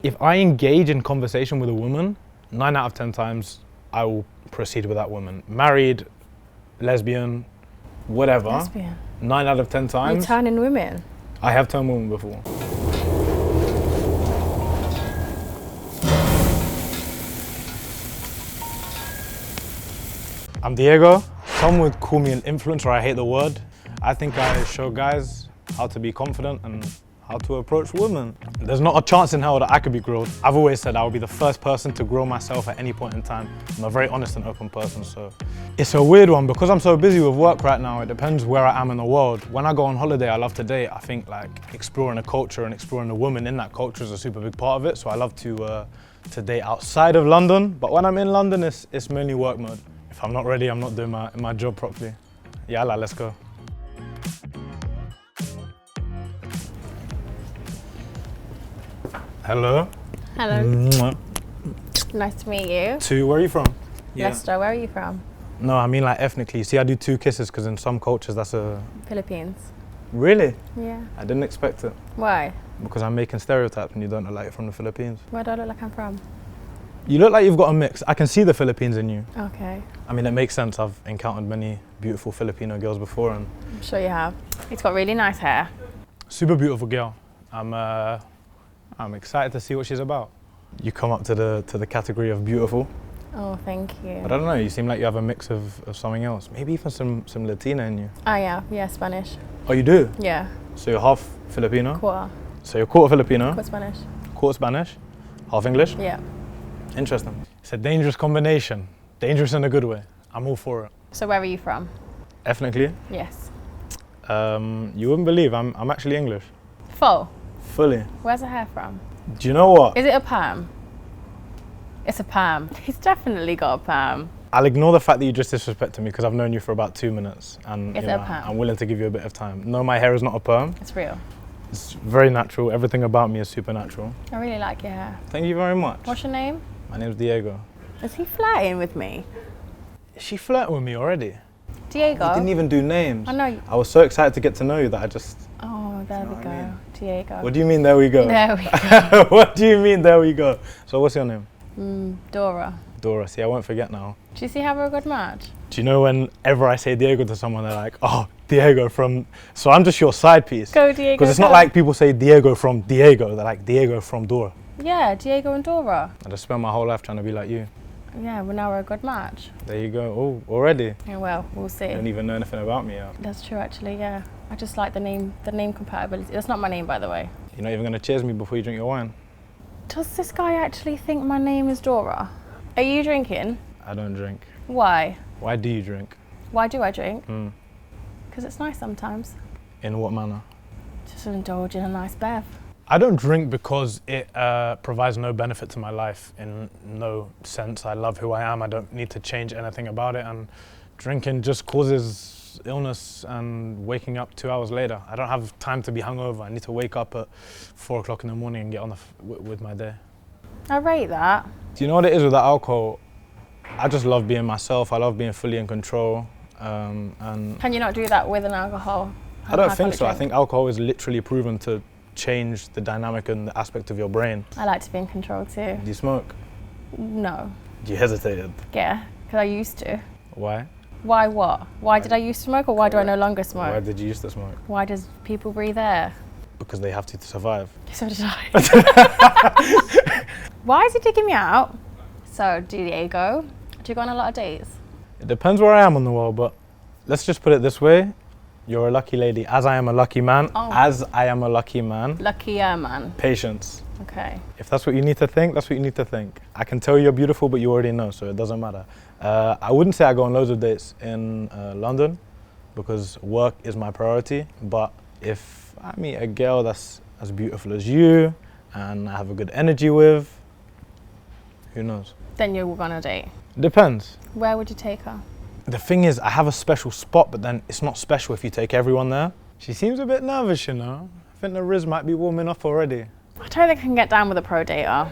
If I engage in conversation with a woman, 9 out of 10 times, I will proceed with that woman. Married, lesbian, whatever. Lesbian? 9 out of 10 times. You're turning women? I have turned women before. I'm Diego. Some would call me an influencer. I hate the word. I think I show guys how to be confident and how to approach women. There's not a chance in hell that I could be grilled. I've always said I will be the first person to grill myself at any point in time. I'm a very honest and open person, so. It's a weird one because I'm so busy with work right now. It depends where I am in the world. When I go on holiday, I love to date. I think like exploring a culture and exploring the women in that culture is a super big part of it. So I love to date outside of London. But when I'm in London, it's mainly work mode. If I'm not ready, I'm not doing my job properly. Yalla, let's go. Hello. Hello. Mwah. Nice to meet you. Where are you from? Leicester, where are you from? No, I mean like ethnically. See, I do 2 kisses because in some cultures that's a... Philippines. Really? Yeah. I didn't expect it. Why? Because I'm making stereotypes and you don't look like you're from the Philippines. Where do I look like I'm from? You look like you've got a mix. I can see the Philippines in you. Okay. I mean, it makes sense. I've encountered many beautiful Filipino girls before and... I'm sure you have. He's got really nice hair. Super beautiful girl. I'm excited to see what she's about. You come up to the category of beautiful. Oh, thank you. But I don't know, you seem like you have a mix of something else. Maybe even some Latina in you. Oh yeah, Spanish. Oh, you do? Yeah. So you're half Filipino? Quarter. So you're quarter Filipino? Quarter Spanish. Quarter Spanish? Half English? Yeah. Interesting. It's a dangerous combination. Dangerous in a good way. I'm all for it. So where are you from? Ethnically? Yes. You wouldn't believe I'm actually English. Full? Fully. Where's the hair from? Do you know what? Is it a perm? It's a perm. He's definitely got a perm. I'll ignore the fact that you just disrespected me because I've known you for about 2 minutes and Is it a perm? I'm willing to give you a bit of time. No, my hair is not a perm. It's real. It's very natural. Everything about me is supernatural. I really like your hair. Thank you very much. What's your name? My name's Diego. Is he flirting with me? Is she flirting with me already? Diego? You didn't even do names. I know. I was so excited to get to know you that I just... Oh, there we go. I mean? Diego. What do you mean, there we go? There we go. What do you mean, there we go? So what's your name? Dora. Dora. See, I won't forget now. Do you see how we're a good match? Do you know whenever I say Diego to someone, they're like, oh, Diego from... So I'm just your side piece. Go, Diego. Because it's not like people say Diego from Diego. They're like Diego from Dora. Yeah, Diego and Dora. I just spent my whole life trying to be like you. Yeah, well now we're a good match. There you go. Oh, already? Yeah, well, we'll see. You don't even know anything about me yet. That's true, actually, yeah. I just like the name compatibility. That's not my name, by the way. You're not even going to cheers me before you drink your wine? Does this guy actually think my name is Dora? Are you drinking? I don't drink. Why? Why do you drink? Why do I drink? Because it's nice sometimes. In what manner? Just to indulge in a nice bev. I don't drink because it provides no benefit to my life in no sense. I love who I am. I don't need to change anything about it. And drinking just causes illness and waking up 2 hours later. I don't have time to be hungover. I need to wake up at 4 o'clock in the morning and get on with my day. I rate that. Do you know what it is with that alcohol? I just love being myself. I love being fully in control. And Can you not do that with an alcohol? I don't think so. I think alcohol is literally proven to change the dynamic and the aspect of your brain. I like to be in control too. Do you smoke? No. You hesitated. Yeah, because I used to. Why? Why what? Why did I used to smoke or why do I no longer smoke? Why did you used to smoke? Why does people breathe air? Because they have to survive. So did I. Why is he digging me out? So, Diego, do you go on a lot of dates? It depends where I am in the world, but let's just put it this way. You're a lucky lady, as I am a lucky man. Oh. As I am a lucky man. Luckier man. Patience. Okay. If that's what you need to think, that's what you need to think. I can tell you're beautiful, but you already know, so it doesn't matter. I wouldn't say I go on loads of dates in London because work is my priority, but if I meet a girl that's as beautiful as you and I have a good energy with, who knows? Then you'll go on a date. Depends. Where would you take her? The thing is, I have a special spot, but then it's not special if you take everyone there. She seems a bit nervous, you know. I think the RIZZ might be warming up already. I don't think I can get down with a pro dater.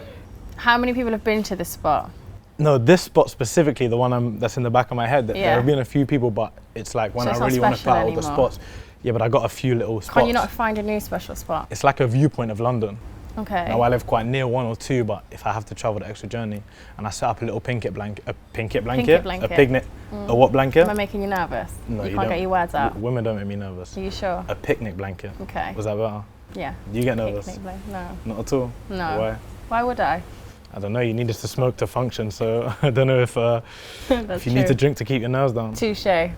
How many people have been to this spot? No, this spot specifically, the one that's in the back of my head, there have been a few people, but it's like when I really want to battle the spots. Yeah, but I got a few little spots. Can you not find a new special spot? It's like a viewpoint of London. Okay. Now I live quite near one or two, but if I have to travel the extra journey, and I set up a little picket blanket, a picnic, a what blanket? Am I making you nervous? No, you you can't don't. get your words out. Women don't make me nervous. Are you sure? A picnic blanket. Okay. Was that better? Yeah. Do you get nervous? No. Not at all? No. Why? Why would I? I don't know, you needed to smoke to function, so I don't know if you need to drink to keep your nerves down. Touche. I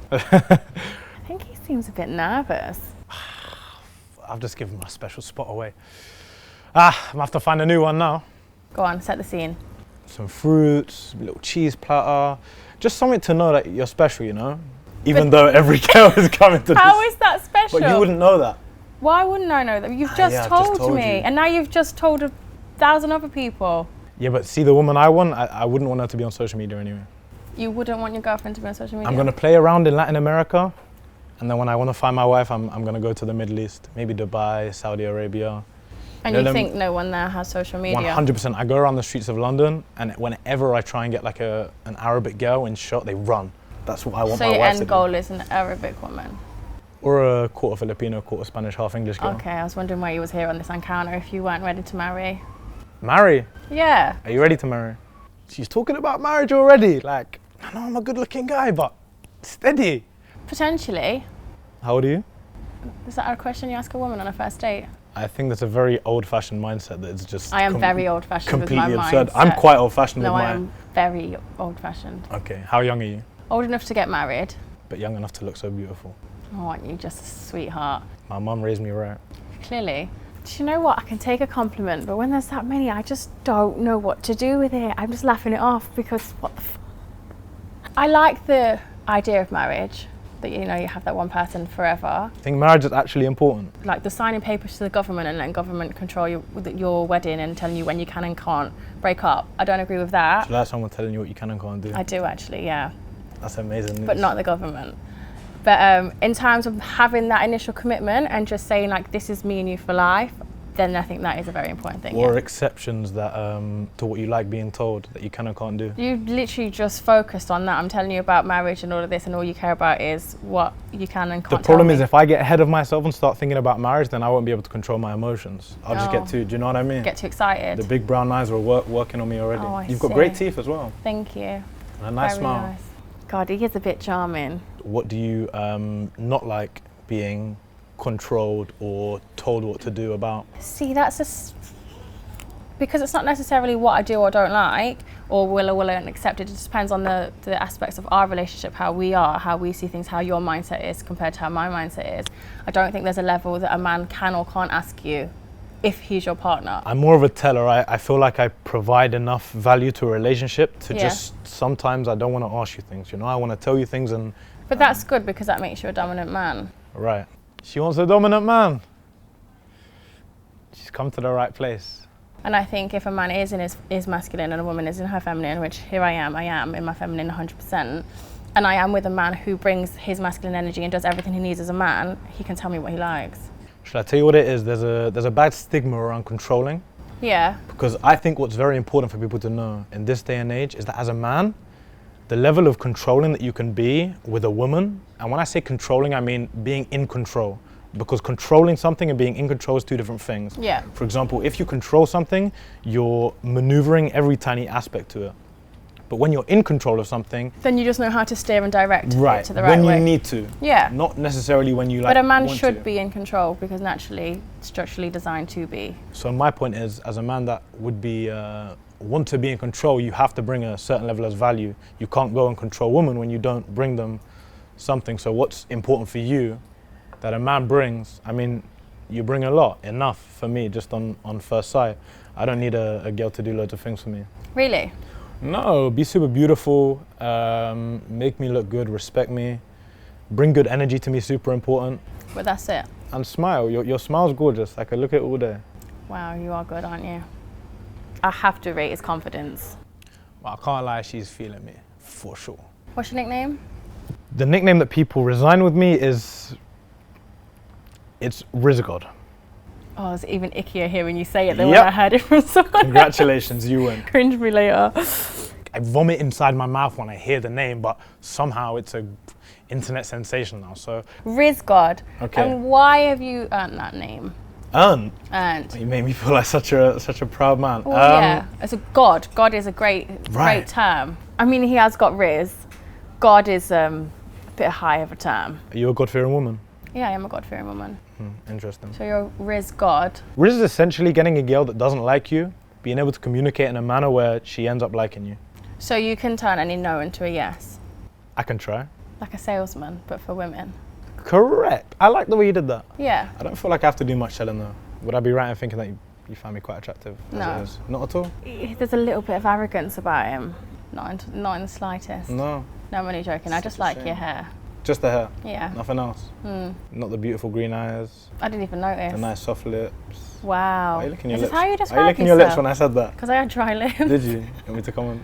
think he seems a bit nervous. I've just given my special spot away. I'm gonna have to find a new one now. Go on, set the scene. Some fruits, a little cheese platter, just something to know that you're special, you know? Even though every girl is coming to How is that special? But you wouldn't know that. Why wouldn't I know that? You've just told me, you. and now you've just told 1,000 other people. Yeah, but see, the woman I want, I wouldn't want her to be on social media anyway. You wouldn't want your girlfriend to be on social media? I'm gonna play around in Latin America, and then when I want to find my wife, I'm gonna go to the Middle East, maybe Dubai, Saudi Arabia. And you think no one there has social media? 100%. I go around the streets of London, and whenever I try and get like an Arabic girl in shot, they run. That's what I want my wife to do. So your end goal is an Arabic woman? Or a quarter Filipino, quarter Spanish, half English girl. Okay, I was wondering why you was here on this encounter if you weren't ready to marry. Marry? Yeah. Are you ready to marry? She's talking about marriage already. Like, I know I'm a good-looking guy, but steady. Potentially. How old are you? Is that a question you ask a woman on a first date? I think that's a very old-fashioned mindset that it's just... I am very old-fashioned with my completely absurd. mindset. I'm quite old-fashioned with No, my... I am very old-fashioned. Okay, how young are you? Old enough to get married. But young enough to look so beautiful. Oh, aren't you just a sweetheart? My mum raised me right. Clearly. Do you know what? I can take a compliment, but when there's that many, I just don't know what to do with it. I'm just laughing it off because what the I like the idea of marriage, that you know you have that one person forever. I think marriage is actually important. Like the signing papers to the government and letting government control your wedding and telling you when you can and can't break up. I don't agree with that. Do you like someone telling you what you can and can't do? I do actually, yeah. That's amazing news. But not the government. But in terms of having that initial commitment and just saying like, this is me and you for life, then I think that is a very important thing. Or exceptions that to what you like being told that you can and can't do. You literally just focused on that. I'm telling you about marriage and all of this, and all you care about is what you can and can't. The problem is if I get ahead of myself and start thinking about marriage, then I won't be able to control my emotions. I'll just get too, do you know what I mean? Get too excited. The big brown eyes are working on me already. Oh, You've got great teeth as well. Thank you. And a nice Very smile. nice. God, he is a bit charming. What do you not like being controlled or told what to do about? See, that's because it's not necessarily what I do or don't like, or will or won't accept it. It just depends on the aspects of our relationship, how we are, how we see things, how your mindset is compared to how my mindset is. I don't think there's a level that a man can or can't ask you if he's your partner. I'm more of a teller. I feel like I provide enough value to a relationship to just, sometimes I don't want to ask you things, you know? I want to tell you things and... But that's good because that makes you a dominant man. Right. She wants a dominant man. She's come to the right place. And I think if a man is in his masculine and a woman is in her feminine, which here I am in my feminine 100%, and I am with a man who brings his masculine energy and does everything he needs as a man, he can tell me what he likes. Should I tell you what it is? There's a bad stigma around controlling. Yeah. Because I think what's very important for people to know in this day and age is that as a man, the level of controlling that you can be with a woman, and when I say controlling, I mean being in control. Because controlling something and being in control is two different things. Yeah. For example, if you control something, you're maneuvering every tiny aspect to it. But when you're in control of something... Then you just know how to steer and direct it to the right way. When you need to. Yeah. Not necessarily when you like. But a man want should to. be in control because naturally, structurally designed to be. So my point is, as a man that would be, want to be in control, you have to bring a certain level of value. You can't go and control women when you don't bring them something. So what's important for you that a man brings, I mean, you bring a lot, enough for me, just on first sight. I don't need a girl to do loads of things for me. Really? No, be super beautiful, make me look good, respect me, bring good energy to me, super important. But that's it. And smile, your smile's gorgeous, I could look at it all day. Wow, you are good, aren't you? I have to rate his confidence. But I can't lie, she's feeling me, for sure. What's your nickname? The nickname that people resign with me it's RIZZ God. Oh, it's even ickier hearing you say it than when I heard it from someone. Congratulations, you win. Cringe me later. I vomit inside my mouth when I hear the name, but somehow it's a internet sensation now, so. RIZZ God. Okay. And why have you earned that name? Earned. Earned. You made me feel like such a proud man. Well, yeah, as a god. God is a great term. I mean, he has got Riz. God is a bit high of a term. Are you a God-fearing woman? Yeah, I am a God-fearing woman. Interesting. So you're a Riz God. Riz is essentially getting a girl that doesn't like you, being able to communicate in a manner where she ends up liking you. So you can turn any no into a yes. I can try. Like a salesman, but for women. Correct. I like the way you did that. Yeah. I don't feel like I have to do much selling though. Would I be right in thinking that you find me quite attractive? No. Not at all? There's a little bit of arrogance about him. Not in the slightest. No. No, I'm only joking. I just like your hair. Just the hair? Yeah. Nothing else? Not the beautiful green eyes? I didn't even notice. The nice soft lips? Wow. Are you licking your Is lips? this how you describe Are you licking your lips when I said that? Because I had dry lips. Did you? Want me to come on?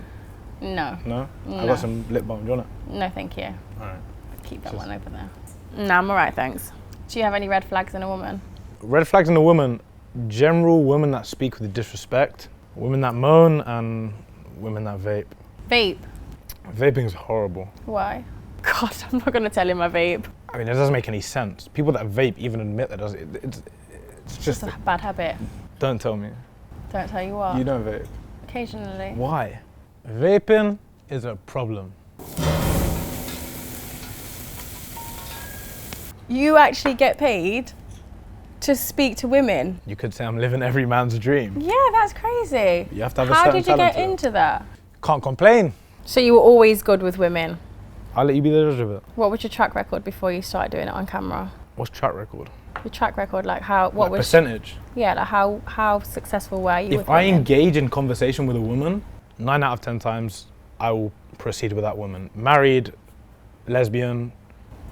No. No? No. I got some lip balm. Do you want it? No, thank you. Alright. Keep that one over there. No, I'm alright, thanks. Do you have any red flags in a woman? Red flags in a woman, general women that speak with disrespect, women that moan, and women that vape. Vape? Vaping's horrible. Why? God, I'm not going to tell him I vape. I mean, it doesn't make any sense. People that vape even admit that it's just a bad habit. Don't tell me. Don't tell you what? You don't vape. Occasionally. Why? Vaping is a problem. You actually get paid to speak to women? You could say I'm living every man's dream. Yeah, that's crazy. You have to have a How certain did you get talent to it. into that? Can't complain. So you were always good with women? I'll let you be the judge of it. What was your track record before you started doing it on camera? What's track record? Your track record, like how, what Like was... percentage? Yeah, like how successful were you with If I women? engage in conversation with a woman, 9 out of 10 times, I will proceed with that woman. Married, lesbian,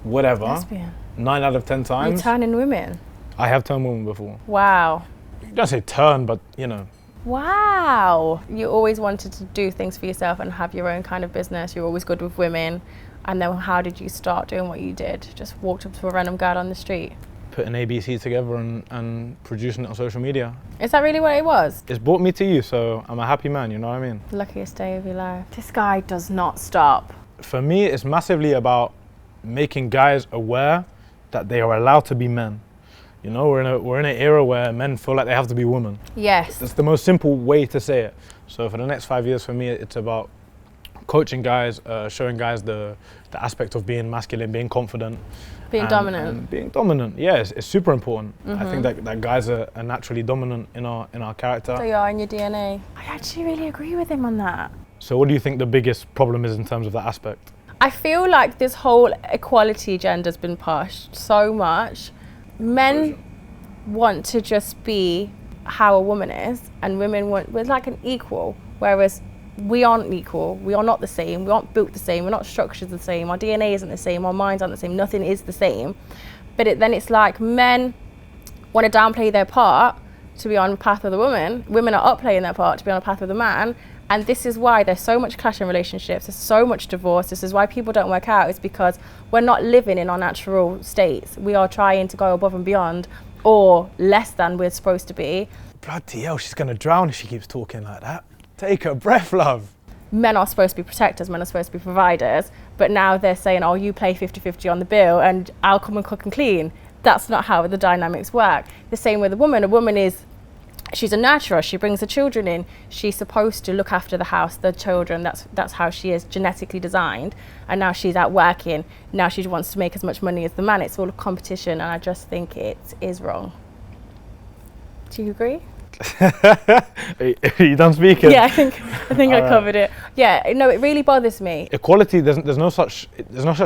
whatever. Lesbian? 9 out of 10 You're times. turning women? I have turned women before. Wow. You don't say turn, but you know. Wow. You always wanted to do things for yourself and have your own kind of business. You're always good with women. And then how did you start doing what you did? Just walked up to a random girl on the street? Putting ABC together and producing it on social media. Is that really what it was? It's brought me to you, so I'm a happy man, you know what I mean? Luckiest day of your life. This guy does not stop. For me, it's massively about making guys aware that they are allowed to be men. You know, we're in an era where men feel like they have to be women. Yes. That's the most simple way to say it. So for the next 5 years, for me, it's about coaching guys, showing guys the aspect of being masculine, being confident. Being dominant. And being dominant, yeah, it's super important. I think that guys are naturally dominant in our character. So you are in your DNA. I actually really agree with him on that. So what do you think the biggest problem is in terms of that aspect? I feel like this whole equality agenda's been pushed so much. Men want to just be how a woman is, and women want, we're like an equal, whereas we aren't equal, we are not the same, we aren't built the same, we're not structured the same, our DNA isn't the same, our minds aren't the same, nothing is the same. But then it's like men want to downplay their part to be on the path of the woman, women are upplaying their part to be on the path of the man, and this is why there's so much clash in relationships, there's so much divorce, this is why people don't work out, it's because we're not living in our natural states, we are trying to go above and beyond, or less than we're supposed to be. Bloody hell, she's gonna drown if she keeps talking like that. Take a breath, love. Men are supposed to be protectors, men are supposed to be providers, but now they're saying, oh, you play 50-50 on the bill and I'll come and cook and clean. That's not how the dynamics work. The same with a woman is, she's a nurturer, she brings the children in, she's supposed to look after the house, the children, that's how she is genetically designed, and now she's out working, now she wants to make as much money as the man. It's all a competition, and I just think it is wrong. Do you agree? Are you done speaking? Yeah, I think I covered it. Yeah, no, it really bothers me. Equality, there's no such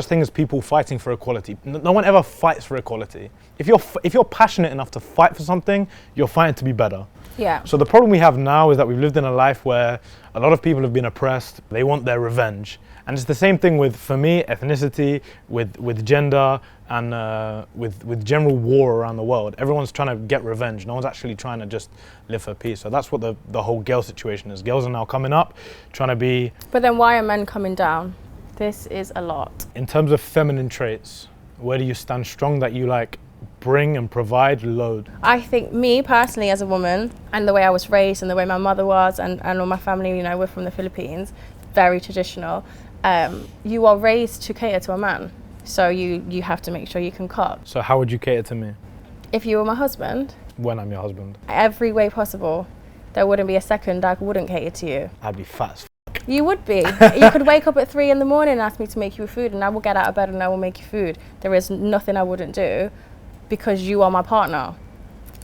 thing as people fighting for equality. No one ever fights for equality. If you're passionate enough to fight for something, you're fighting to be better. Yeah. So the problem we have now is that we've lived in a life where a lot of people have been oppressed. They want their revenge. And it's the same thing with, for me, ethnicity, with gender, and with general war around the world. Everyone's trying to get revenge. No one's actually trying to just live for peace. So that's what the whole girl situation is. Girls are now coming up, trying to be... But then why are men coming down? This is a lot. In terms of feminine traits, where do you stand strong that you like bring and provide load? I think me personally as a woman, and the way I was raised and the way my mother was, and all my family, you know, we're from the Philippines, very traditional. You are raised to cater to a man. So you have to make sure you can cook. So how would you cater to me? If you were my husband? When I'm your husband. Every way possible. There wouldn't be a second I wouldn't cater to you. I'd be fat as f***. You would be. You could wake up at 3 in the morning and ask me to make you food, and I will get out of bed and I will make you food. There is nothing I wouldn't do because you are my partner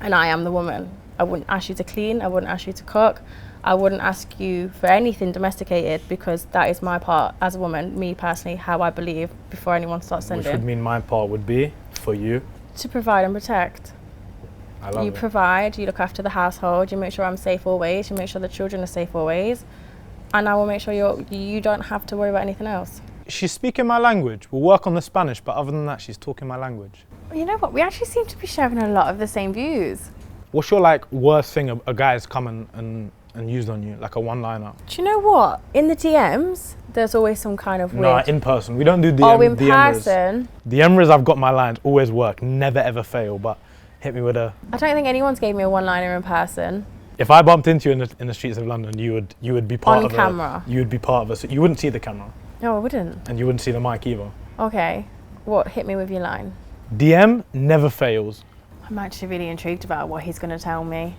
and I am the woman. I wouldn't ask you to clean. I wouldn't ask you to cook. I wouldn't ask you for anything domesticated because that is my part as a woman, me personally, how I believe before anyone starts sending. Which would mean my part would be for you. To provide and protect. I love you it. provide, you look after the household, you make sure I'm safe always, you make sure the children are safe always, and I will make sure you don't have to worry about anything else. She's speaking my language. We'll work on the Spanish, but other than that, she's talking my language. You know what? We actually seem to be sharing a lot of the same views. What's your like worst thing a guy's come and used on you, like a one-liner? Do you know what? In the DMs, there's always some kind of No, weird. in person. We don't do DM. Oh, in DM person. DMs, I've got my lines, always work, never ever fail, but hit me with a... I don't think anyone's gave me a one-liner in person. If I bumped into you in the streets of London, you would be part On of camera. You would be part of us. You wouldn't see the camera. No, I wouldn't. And you wouldn't see the mic either. Okay. What? Hit me with your line. DM never fails. I'm actually really intrigued about what he's going to tell me.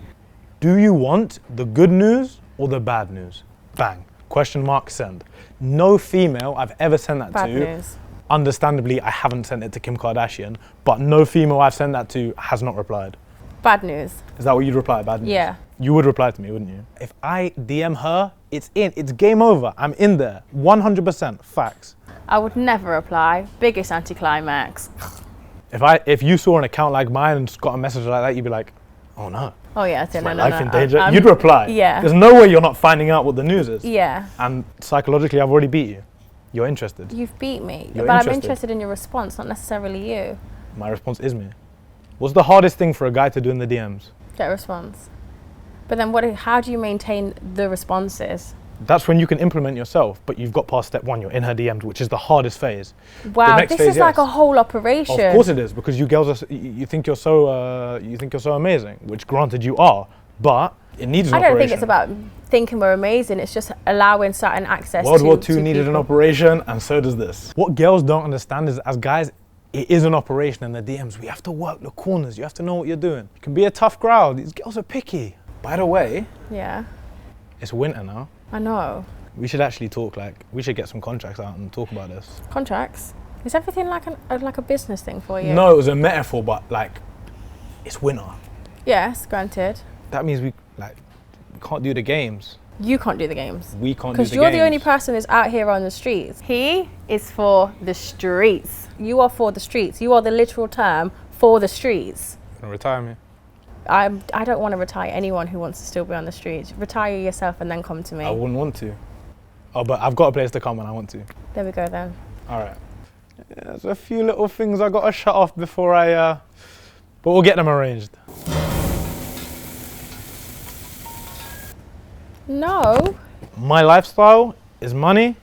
Do you want the good news or the bad news? Bang. Question mark, send. No female I've ever sent that Bad to. news. Understandably, I haven't sent it to Kim Kardashian, but no female I've sent that to has not replied. Bad news. Is that what you'd reply? Bad news? Yeah. You would reply to me, wouldn't you? If I DM her, it's game over. I'm in there. 100% facts. I would never reply. Biggest anticlimax. If you saw an account like mine and just got a message like that, you'd be like, oh no. Oh yeah, Is my life in danger? I'm- You'd reply. Yeah. There's no way you're not finding out what the news is. Yeah. And psychologically, I've already beat you. You're interested. You've beat me. You're but I'm interested. interested in your response, not necessarily you. My response is me. What's the hardest thing for a guy to do in the DMs? Get a response. But then how do you maintain the responses? That's when you can implement yourself, but you've got past step one. You're in her DMs, which is the hardest phase. Wow, next this phase, is like yes. a whole operation. Of course it is, because you girls you think you're so amazing, which granted you are, but it needs an I operation. don't think it's about thinking we're amazing. It's just allowing certain access World War to II needed an people. operation, and so does this. What girls don't understand is, as guys, it is an operation in the DMs. We have to work the corners. You have to know what you're doing. You can be a tough crowd. These girls are picky. By the way, Yeah, it's winter now. I know. We should actually talk, we should get some contracts out and talk about this. Contracts. Is everything like a business thing for you? No, it was a metaphor, but it's winter. Yes, granted. That means we can't do the games. You can't do the games. We can't do the games. Because you're the only person who's out here on the streets. He is for the streets. You are for the streets. You are the literal term for the streets. Gonna retire me. I don't want to retire anyone who wants to still be on the streets. Retire yourself and then come to me. I wouldn't want to. Oh, but I've got a place to come when I want to. There we go then. All right. Yeah, there's a few little things I got to shut off before but we'll get them arranged. No. My lifestyle is money,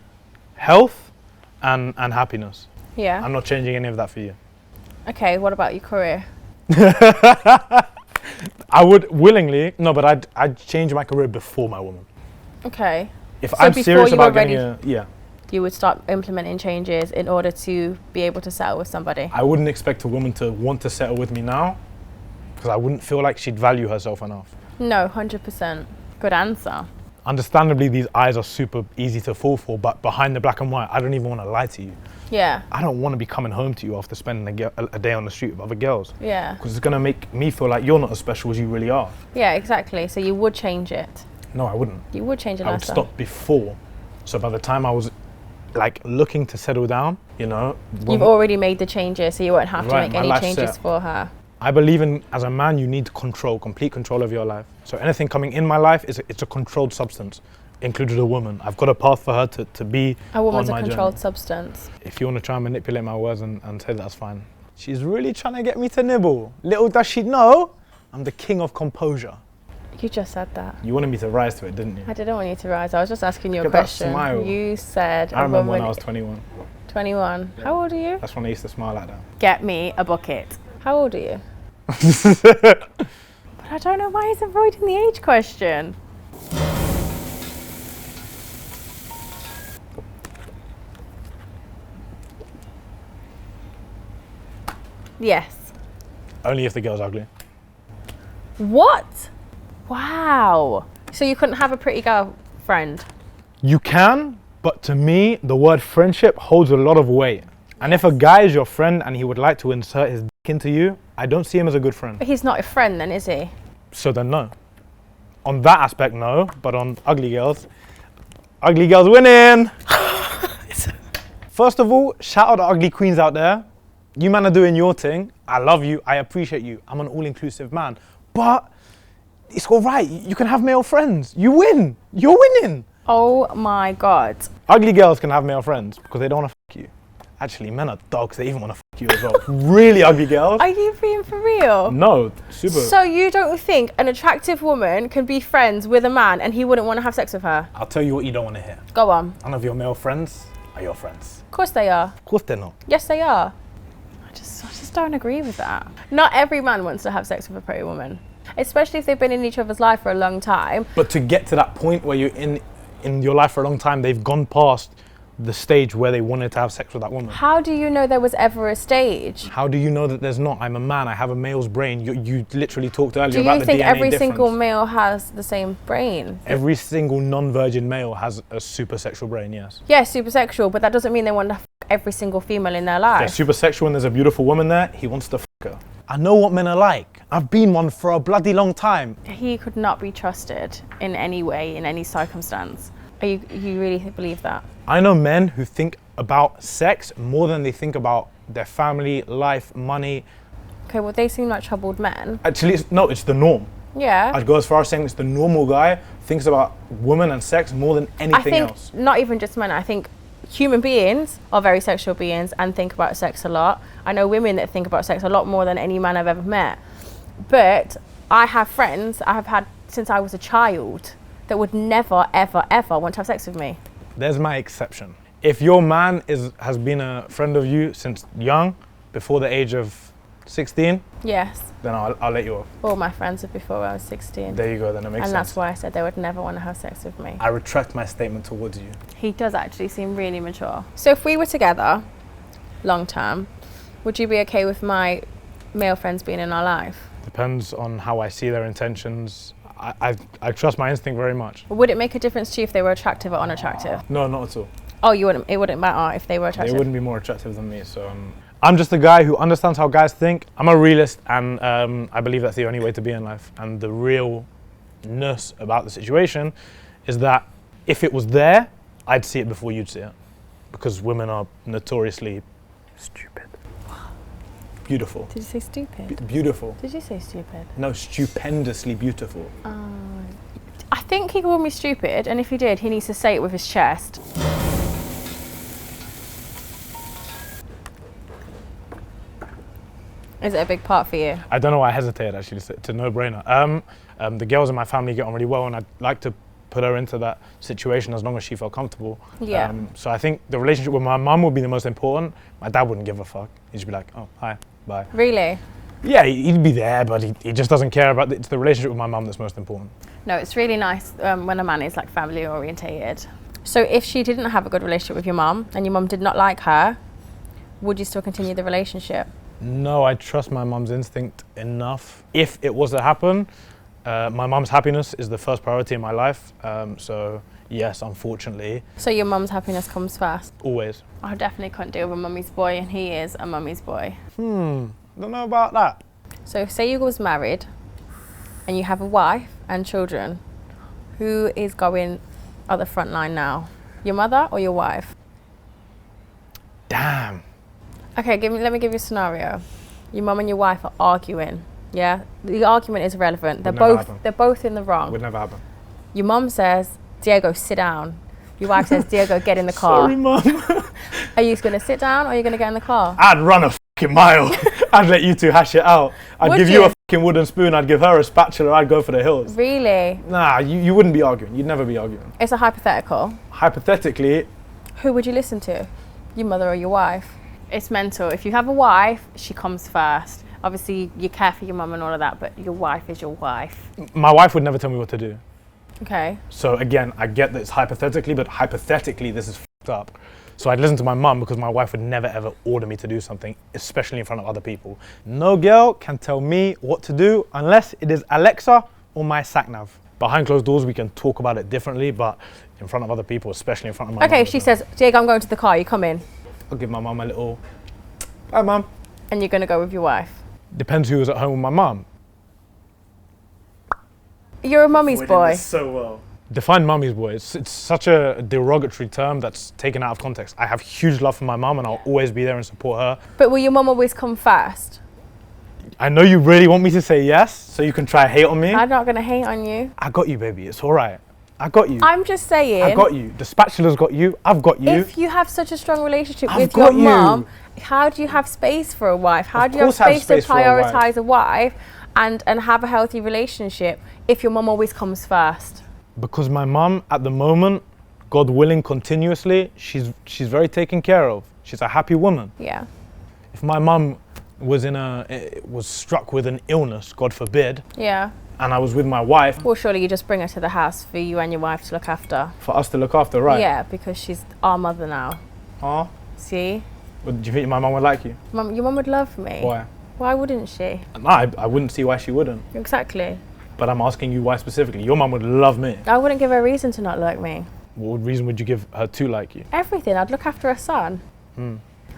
health, and happiness. Yeah. I'm not changing any of that for you. Okay, what about your career? I would willingly, no, but I'd change my career before my woman. Okay. If So I'm before serious you were about getting ready- yeah. You would start implementing changes in order to be able to settle with somebody. I wouldn't expect a woman to want to settle with me now, because I wouldn't feel like she'd value herself enough. No, 100%. Good answer. Understandably, these eyes are super easy to fall for, but behind the black and white, I don't even want to lie to you. Yeah. I don't want to be coming home to you after spending a day on the street with other girls, Yeah. because it's going to make me feel like you're not as special as you really are. Yeah, exactly. So you would change it. No, I wouldn't. You would change it. I would stop before. So by the time I was looking to settle down, You've already made the changes, so you won't have to Right, make my any life's changes set. for her. I believe as a man, you need complete control of your life. So anything coming in my life, it's a controlled substance, included a woman. I've got a path for her to be A woman's on a my controlled journey. substance. If you want to try and manipulate my words and say that's fine. She's really trying to get me to nibble. Little does she know, I'm the king of composure. You just said that. You wanted me to rise to it, didn't you? I didn't want you to rise. I was just asking you a Look at that question. smile. You said I a remember woman. when I was 21. 21. How old are you? That's when I used to smile like that. Get me a bucket. How old are you? But I don't know why he's avoiding the age question. Yes. Only if the girl's ugly. What? Wow. So you couldn't have a pretty girl friend? You can, but to me, the word friendship holds a lot of weight. And if a guy is your friend and he would like to insert his dick into you, I don't see him as a good friend. But he's not a friend then, is he? So then no. On that aspect, no. But on ugly girls winning! First of all, shout out to ugly queens out there. You man are doing your thing. I love you. I appreciate you. I'm an all-inclusive man. But it's all right. You can have male friends. You win. You're winning. Oh my God. Ugly girls can have male friends because they don't want to fuck you. Actually, men are dogs. They even want to fuck you as well. Really ugly girls. Are you being for real? No, super. So you don't think an attractive woman can be friends with a man and he wouldn't want to have sex with her? I'll tell you what you don't want to hear. Go on. None of your male friends are your friends. Of course they are. Of course they're not. Yes, they are. I just don't agree with that. Not every man wants to have sex with a pretty woman, especially if they've been in each other's life for a long time. But to get to that point where you're in your life for a long time, they've gone past the stage where they wanted to have sex with that woman. How do you know there was ever a stage? How do you know that there's not? I'm a man, I have a male's brain. You literally talked earlier about the DNA difference. Do you think every single male has the same brain? Every single non-virgin male has a super sexual brain, yes. Yeah, super sexual, but that doesn't mean they want to fuck every single female in their life. They're super sexual and there's a beautiful woman there, he wants to fuck her. I know what men are like. I've been one for a bloody long time. He could not be trusted in any way, in any circumstance. You really believe that? I know men who think about sex more than they think about their family, life, money. Okay, well, they seem like troubled men. Actually, it's the norm. Yeah. I'd go as far as saying it's the normal guy thinks about women and sex more than anything else. Not even just men. I think human beings are very sexual beings and think about sex a lot. I know women that think about sex a lot more than any man I've ever met. But I have friends I have had since I was a child that would never, ever, ever want to have sex with me. There's my exception. If your man has been a friend of you since young, before the age of 16, yes, then I'll let you off. All my friends were before I was 16. There you go, then it makes sense. And that's why I said they would never want to have sex with me. I retract my statement towards you. He does actually seem really mature. So if we were together, long term, would you be okay with my male friends being in our life? Depends on how I see their intentions. I trust my instinct very much. Would it make a difference to you if they were attractive or unattractive? No, not at all. Oh, it wouldn't matter if they were attractive? They wouldn't be more attractive than me, so I'm just a guy who understands how guys think. I'm a realist, and I believe that's the only way to be in life. And the realness about the situation is that if it was there, I'd see it before you'd see it. Because women are notoriously stupid. Beautiful. Did you say stupid? Beautiful. Did you say stupid? No, stupendously beautiful. I think he called me stupid, and if he did, he needs to say it with his chest. Is it a big part for you? I don't know why I hesitated, actually. It's a no-brainer. The girls in my family get on really well, and I'd like to put her into that situation as long as she felt comfortable. Yeah. So I think the relationship with my mum would be the most important. My dad wouldn't give a fuck. He'd just be like, oh, hi, bye. Really? Yeah, he'd be there, but he just doesn't care about it. It's the relationship with my mum that's most important. No, it's really nice when a man is like family orientated. So if she didn't have a good relationship with your mum and your mum did not like her, would you still continue the relationship? No, I trust my mum's instinct enough. If it was to happen, my mum's happiness is the first priority in my life. So yes, unfortunately. So your mum's happiness comes first? Always. I definitely can't deal with a mummy's boy, and he is a mummy's boy. Don't know about that. So say you was married and you have a wife and children, who is going at the front line now? Your mother or your wife? Damn. Okay, let me give you a scenario. Your mum and your wife are arguing. Yeah, the argument is irrelevant. They're both in the wrong. Would never happen. Your mum says, Diego, sit down. Your wife says, Diego, get in the car. Sorry, mum. Are you going to sit down or are you going to get in the car? I'd run a fucking mile. I'd let you two hash it out. I'd give you a fucking wooden spoon. I'd give her a spatula. I'd go for the hills. Really? Nah, you wouldn't be arguing. You'd never be arguing. It's a hypothetical. Hypothetically. Who would you listen to? Your mother or your wife? It's mental. If you have a wife, she comes first. Obviously, you care for your mum and all of that, but your wife is your wife. My wife would never tell me what to do. Okay. So again, I get that it's hypothetically, but hypothetically, this is fucked up. So I'd listen to my mum because my wife would never ever order me to do something, especially in front of other people. No girl can tell me what to do unless it is Alexa or my sat-nav. Behind closed doors, we can talk about it differently, but in front of other people, especially in front of my mum. Okay, she says, Jake, I'm going to the car, you come in. I'll give my mum a little, bye mum. And you're going to go with your wife. Depends who was at home with my mum. You're a mummy's boy. So well. Define mummy's boy. It's such a derogatory term that's taken out of context. I have huge love for my mum and I'll always be there and support her. But will your mum always come first? I know you really want me to say yes, so you can try hate on me. I'm not going to hate on you. I got you, baby. It's all right. I got you. I'm just saying. I got you. The spatula's got you. I've got you. If you have such a strong relationship I've with your got you. mum, how do you have space for a wife? How Of do you have course I have space to space for a wife. prioritise a wife and have a healthy relationship if your mum always comes first? Because my mum, at the moment, God willing, continuously, she's very taken care of. She's a happy woman. Yeah. If my mum was struck with an illness, God forbid, Yeah. and I was with my wife, Well, surely you just bring her to the house for you and your wife to look after. for us to look after, right? Yeah, because she's our mother now. Aw. See? But do you think my mum would like you? Your mum would love me. Why? Why wouldn't she? No, I wouldn't see why she wouldn't. Exactly. But I'm asking you why specifically. Your mum would love me. I wouldn't give her a reason to not like me. What reason would you give her to like you? Everything. I'd look after her son.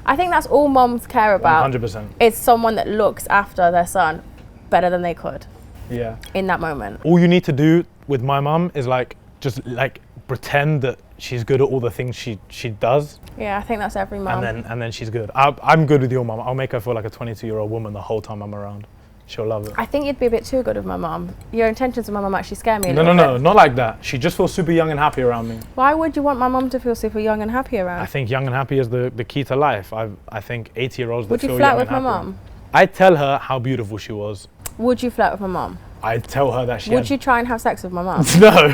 I think that's all mums care about. 100%. It's someone that looks after their son better than they could Yeah. in that moment. All you need to do with my mum is just pretend that she's good at all the things she does, Yeah, I think that's every mum. and then she's good. I'm good with your mum. I'll make her feel like a 22-year-old woman the whole time I'm around. She'll love it. I think you'd be a bit too good with my mum. Your intentions with my mum actually scare me a No, little bit. not like that. She just feels super young and happy around me. Why would you want my mum to feel super young and happy around? I think young and happy is the key to life. I think 80-year-olds that Would feel you young flirt and with my happy. mum? I tell her how beautiful she was. Would you flirt with my mum? I tell her that she Would you try and have sex with my mum? No.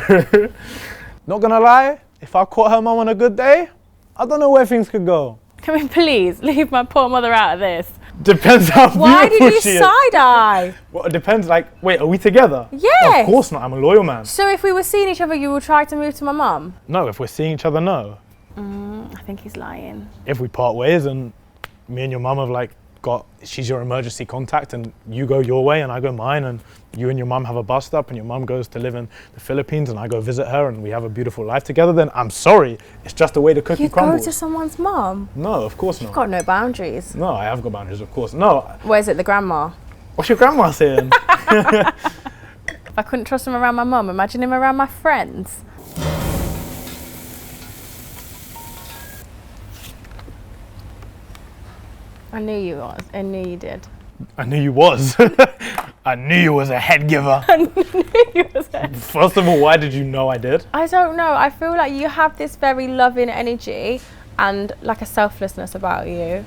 Not gonna lie, if I caught her mum on a good day, I don't know where things could go. Come in, please. Leave my poor mother out of this. Depends how Why did beautiful you she is. side-eye? Well, it depends, wait, are we together? Yes. Of course not, I'm a loyal man. So if we were seeing each other, you would try to move to my mum? No, if we're seeing each other, no. I think he's lying. If we part ways and me and your mum have she's your emergency contact and you go your way and I go mine and you and your mum have a bust up and your mum goes to live in the Philippines and I go visit her and we have a beautiful life together, then I'm sorry. It's just the way the cookie You'd crumbles. go to someone mum? No, of course not. Got no boundaries. No, I have got boundaries, of course. No. Where's it, the grandma? What's your grandma saying? If I couldn't trust him around my mum, imagine him around my friends. I knew you was. I knew you did. I knew you was. I knew you was a head giver. I knew you was. First of all, why did you know I did? I don't know. I feel like you have this very loving energy and like a selflessness about you.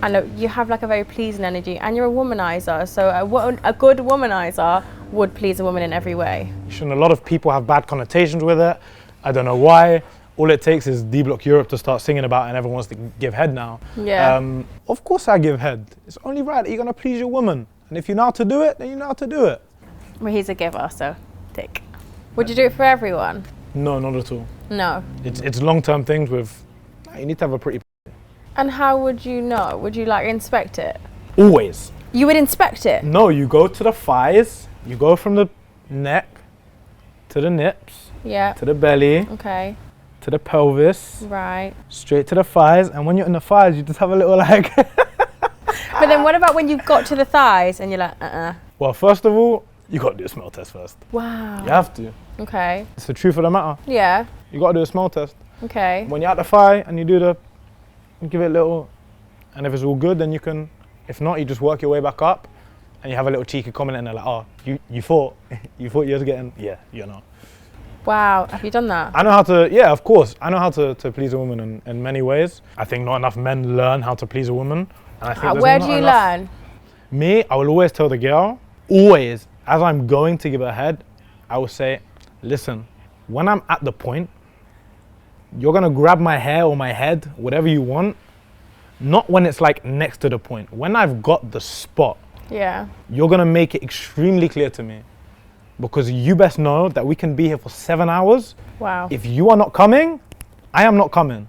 And you have like a very pleasing energy and you're a womanizer. So a good womanizer would please a woman in every way. A lot of people have bad connotations with it. I don't know why. All it takes is D-Block Europe to start singing about it and everyone wants to give head now. Yeah. Of course I give head. It's only right that you're going to please your woman. And if you know how to do it, then you know how to do it. Well, he's a giver, so tick. Would you do it for everyone? No, not at all. No. It's long-term things with, you need to have a pretty... And how would you know? Would you inspect it? Always. You would inspect it? No, you go to the thighs, you go from the neck to the nips, Yeah. to the belly, Okay. to the pelvis, Right. straight to the thighs, and when you're in the thighs, you just have a little But then what about when you've got to the thighs and you're like, Well, first of all, you got to do a smell test first. Wow. You have to. Okay. It's the truth of the matter. Yeah. You got to do a smell test. Okay. When you're at the thigh and you give it a little, and if it's all good, then you can, if not, you just work your way back up and you have a little cheeky comment and they're like, oh, you thought you was getting, yeah, you're not. Wow. Have you done that? I know how to, yeah, of course. I know how to please a woman in many ways. I think not enough men learn how to please a woman. And I think there's Where not do you enough- learn? Me, I will always tell the girl, always, as I'm going to give her head, I will say, listen, when I'm at the point, you're gonna grab my hair or my head, whatever you want, not when it's next to the point. When I've got the spot, Yeah. you're gonna make it extremely clear to me. Because you best know that we can be here for 7 hours. Wow. If you are not coming, I am not coming.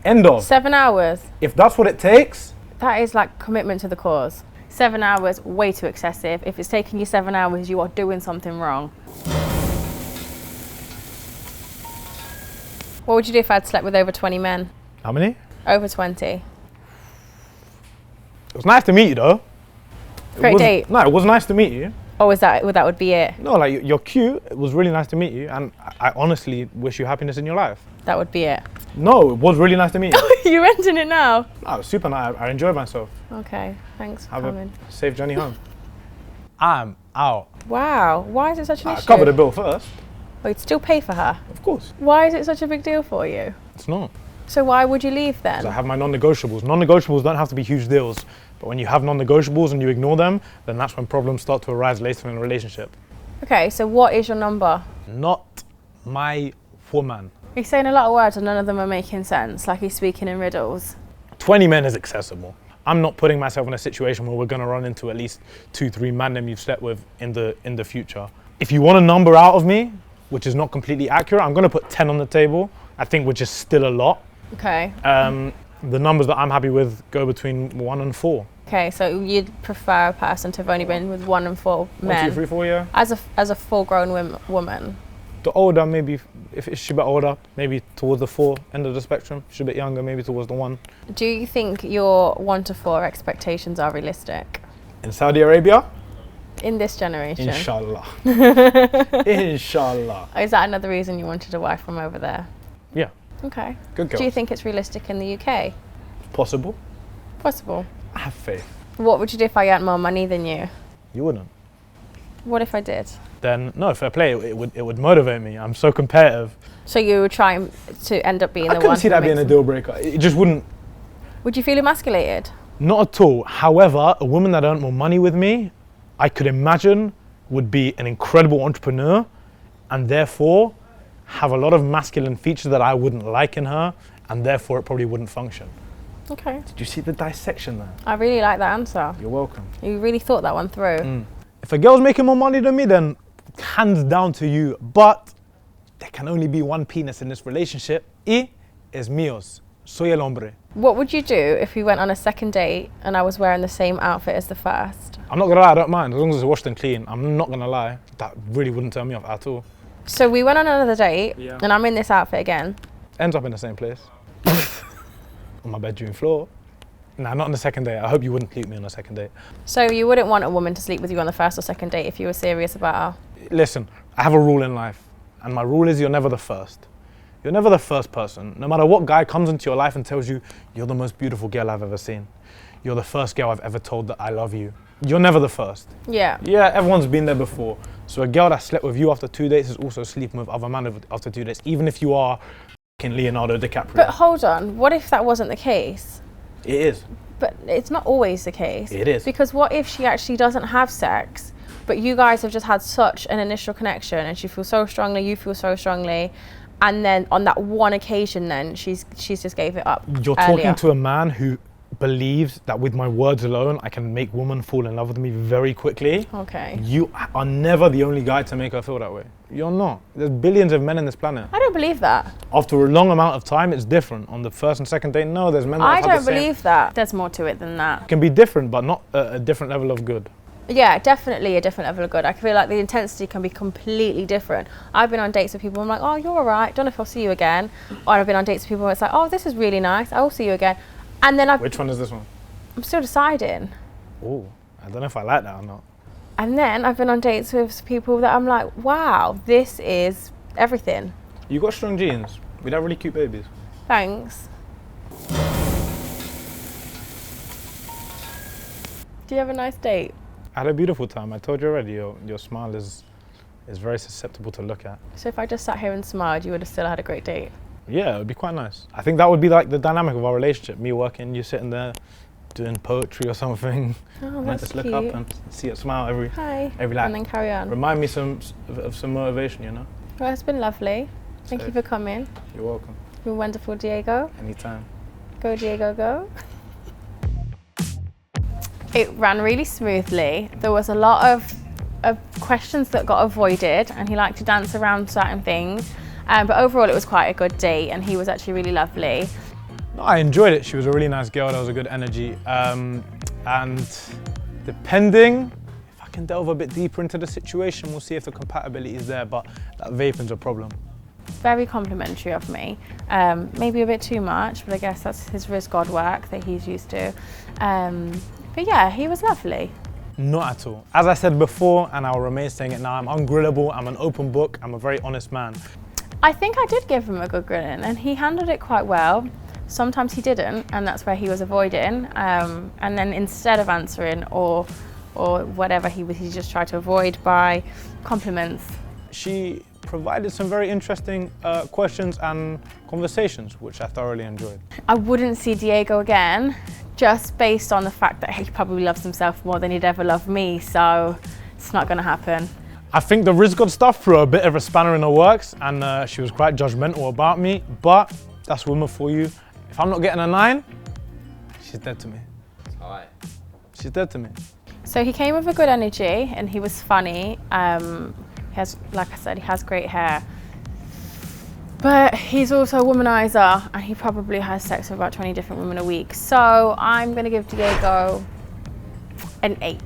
End of. 7 hours. If that's what it takes, That is like commitment to the cause. 7 hours, way too excessive. If it's taking you 7 hours, you are doing something wrong. What would you do if I'd slept with over 20 men? how many? Over 20. It was nice to meet you though. Great date. No, it was nice to meet you. Or was that would be it? No, like you're cute. It was really nice to meet you, and I honestly wish you happiness in your life. That would be it. No, it was really nice to meet you. You're ending it now. No, it was super nice. I enjoyed myself. Okay, thanks for Have coming. a safe journey home. I'm out. Wow, why is it such an I issue? covered the bill first. Oh, you'd still pay for her? Of course. Why is it such a big deal for you? It's not. So why would you leave then? 'Cause I have my non-negotiables. Non-negotiables don't have to be huge deals, but when you have non-negotiables and you ignore them, then that's when problems start to arise later in a relationship. Okay, so what is your number? Not my woman. He's saying a lot of words and none of them are making sense, like he's speaking in riddles. 20 men is accessible. I'm not putting myself in a situation where we're gonna run into at least 2-3 men you've slept with in the future. If you want a number out of me, which is not completely accurate, I'm gonna put 10 on the table, I think, which is still a lot. Okay. The numbers that I'm happy with go between 1 and 4. Okay, so you'd prefer a person to have only been with 1 and 4 men? 1, 2, 3, 4, yeah. As a full-grown woman? The older, maybe, if she's a bit older, maybe towards the 4 end of the spectrum. She's a bit younger, maybe towards the 1. Do you think your 1 to 4 expectations are realistic? In Saudi Arabia? In this generation? Inshallah. Inshallah. Is that another reason you wanted a wife from over there? Yeah, Okay. good girl. Do you think it's realistic in the UK? Possible. Possible. I have faith. What would you do if I earned more money than you? You wouldn't. What if I did? Then, no, fair play. It would motivate me. I'm so competitive. So you would try to end up being I the one couldn't see who that being a makes deal breaker. It just wouldn't. Would you feel emasculated? Not at all. However, a woman that earned more money with me, I could imagine would be an incredible entrepreneur and therefore have a lot of masculine features that I wouldn't like in her, and therefore it probably wouldn't function. Okay. Did you see the dissection there? I really like that answer. You're welcome. You really thought that one through. If a girl's making more money than me, then hands down to you. But there can only be one penis in this relationship. Y es míos. Soy el hombre. What would you do if we went on a second date and I was wearing the same outfit as the first? I'm not gonna lie, I don't mind. As long as it's washed and clean, I'm not gonna lie. That really wouldn't turn me off at all. So we went on another date Yeah. and I'm in this outfit again. Ends up in the same place. On my bedroom floor. Nah, not on the second date. I hope you wouldn't keep me on the second date. So you wouldn't want a woman to sleep with you on the first or second date if you were serious about her? Listen, I have a rule in life. And my rule is you're never the first. You're never the first person. No matter what guy comes into your life and tells you, you're the most beautiful girl I've ever seen. You're the first girl I've ever told that I love you. You're never the first. Yeah. Yeah, everyone's been there before. So a girl that slept with you after 2 dates is also sleeping with other men after 2 dates, even if you are f***ing Leonardo DiCaprio. But hold on, what if that wasn't the case? It is. But it's not always the case. It is. Because what if she actually doesn't have sex, but you guys have just had such an initial connection and she feels so strongly, you feel so strongly, and then on that one occasion then she's just gave it up You're earlier. talking to a man who believes that with my words alone, I can make women fall in love with me very quickly. Okay. You are never the only guy to make her feel that way. You're not. There's billions of men in this planet. I don't believe that. After a long amount of time, it's different. On the first and second date, no, there's men that I have don't the same. believe that. There's more to it than that. It can be different, but not a different level of good. Yeah, definitely a different level of good. I feel like the intensity can be completely different. I've been on dates with people, I'm like, oh, you're all right, don't know if I'll see you again. Or I've been on dates with people where it's like, oh, this is really nice, I will see you again. And then Which one is this one? I'm still deciding. Oh, I don't know if I like that or not. And then I've been on dates with people that I'm like, wow, this is everything. You got strong genes. We'd have really cute babies. Thanks. Do you have a nice date? I had a beautiful time. I told you already, your smile is very susceptible to look at. So if I just sat here and smiled, you would have still had a great date? Yeah, it would be quite nice. I think that would be like the dynamic of our relationship. Me working, you sitting there doing poetry or something. Oh, And I that's just cute. look up and see it smile every Hi. like, And then carry on. Remind me of some motivation, you know? Well, it's been lovely. Thank you Safe. for coming. You're welcome. You're wonderful, Diego. Anytime. Go, Diego, go. It ran really smoothly. There was a lot of questions that got avoided, and he liked to dance around certain things. But overall, it was quite a good date, and he was actually really lovely. No, I enjoyed it. She was a really nice girl. There was a good energy. And depending, if I can delve a bit deeper into the situation, we'll see if the compatibility is there, but that vaping's a problem. Very complimentary of me. Maybe a bit too much, but I guess that's his RIZZ God work that he's used to. But yeah, he was lovely. Not at all. As I said before, and I'll remain saying it now, I'm ungrillable, I'm an open book, I'm a very honest man. I think I did give him a good grilling and he handled it quite well. Sometimes he didn't, and that's where he was avoiding. And then instead of answering or whatever, he just tried to avoid by compliments. She provided some very interesting questions and conversations, which I thoroughly enjoyed. I wouldn't see Diego again, just based on the fact that he probably loves himself more than he'd ever love me, so it's not gonna happen. I think the RIZZ God stuff threw a bit of a spanner in the works, and she was quite judgmental about me, but that's women for you. If I'm not getting a 9, she's dead to me. Alright. She's dead to me. So he came with a good energy and he was funny. He has, like I said, he has great hair. But he's also a womanizer and he probably has sex with about 20 different women a week. So I'm gonna give Diego an 8.